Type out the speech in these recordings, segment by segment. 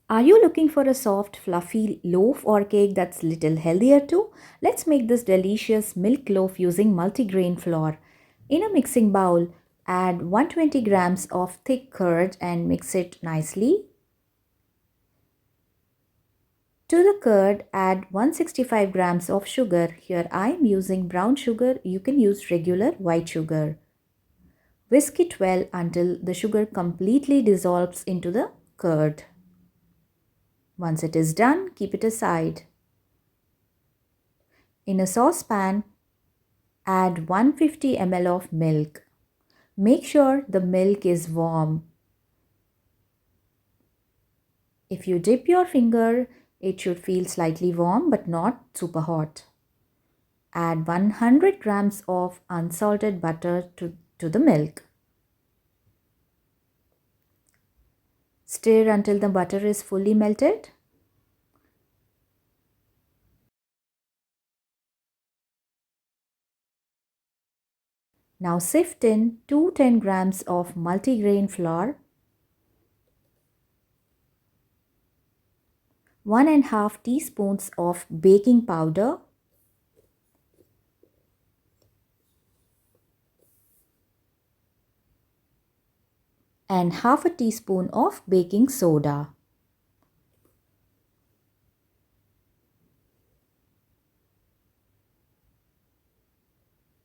Are you looking for a soft, fluffy loaf or cake that's little healthier too? Let's make this delicious milk loaf using multigrain flour. In a mixing bowl, add 120 grams of thick curd and mix it nicely. To the curd, add 165 grams of sugar. Here I am using brown sugar. You can use regular white sugar. Whisk it well until the sugar completely dissolves into the curd. Once it is done, keep it aside. In a saucepan, add 150 ml of milk. Make sure the milk is warm. If you dip your finger, it should feel slightly warm but not super hot. Add 100 grams of unsalted butter to the milk. Stir until the butter is fully melted. Now sift in 210 grams of multigrain flour, 1.5 teaspoons of baking powder, and half a teaspoon of baking soda.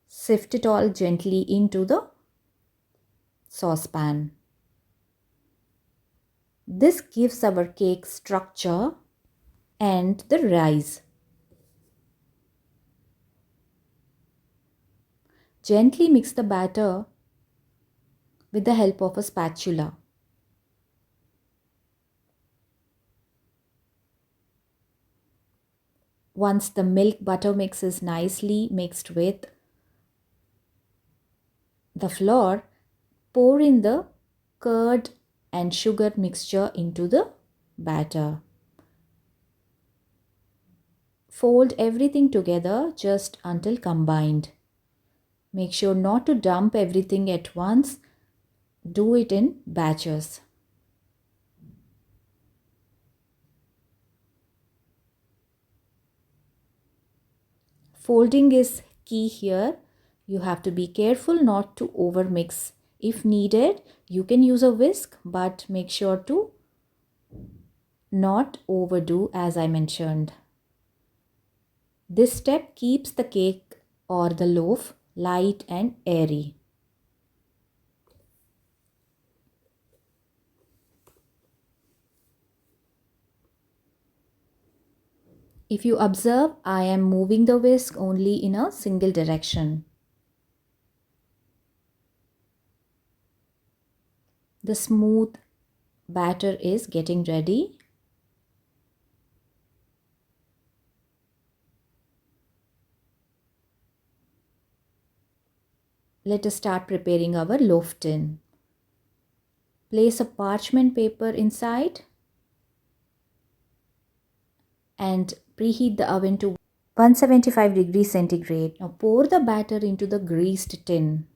Sift it all gently into the saucepan. This gives our cake structure and the rise. Gently mix the batter with the help of a spatula. Once the milk butter mix is nicely mixed with the flour, pour in the curd and sugar mixture into the batter. Fold everything together just until combined. Make sure not to dump everything at once. Do it in batches. Folding is key here. You have to be careful not to overmix. If needed, you can use a whisk, but make sure to not overdo as I mentioned. This step keeps the cake or the loaf light and airy. If you observe, I am moving the whisk only in a single direction. The smooth batter is getting ready. Let us start preparing our loaf tin. Place a parchment paper inside and preheat the oven to 175 degrees centigrade. Now pour the batter into the greased tin.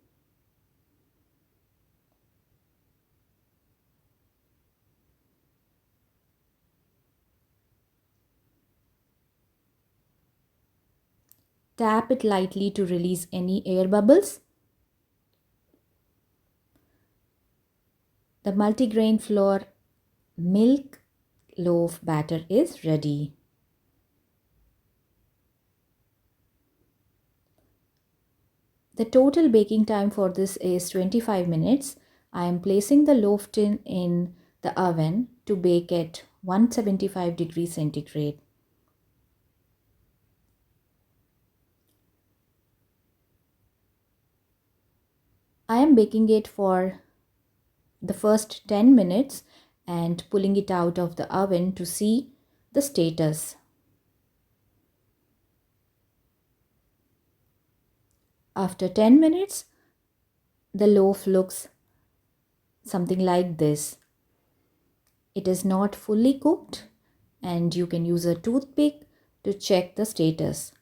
Tap it lightly to release any air bubbles. The multigrain flour milk loaf batter is ready. The total baking time for this is 25 minutes. I am placing the loaf tin in the oven to bake at 175 degrees centigrade. I am baking it for the first 10 minutes and pulling it out of the oven to see the status. After 10 minutes, the loaf looks something like this. It is not fully cooked and you can use a toothpick to check the status.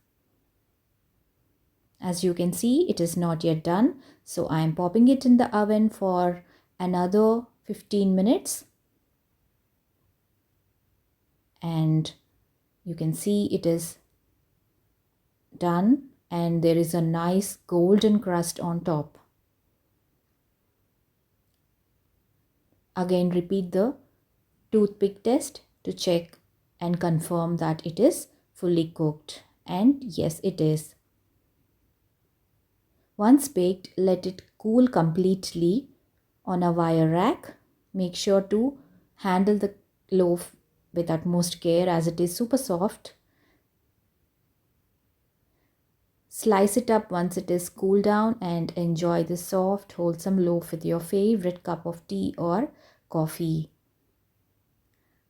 As you can see, it is not yet done, so I am popping it in the oven for another 15 minutes. and you can see it is done and there is a nice golden crust on top. Again repeat the toothpick test to check and confirm that it is fully cooked, and yes, it is. Once baked, let it cool completely on a wire rack. Make sure to handle the loaf with utmost care as it is super soft. Slice it up once it is cooled down and enjoy the soft, wholesome loaf with your favorite cup of tea or coffee.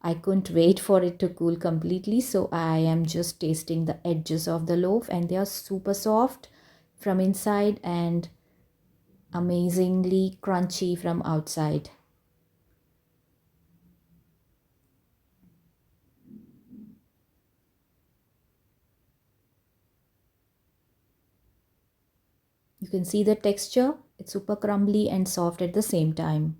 I couldn't wait for it to cool completely, so I am just tasting the edges of the loaf and they are super soft from inside and amazingly crunchy from outside. You can see the texture, it's super crumbly and soft at the same time.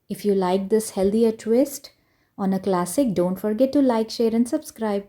If you like this healthier twist on a classic, don't forget to like, share and subscribe.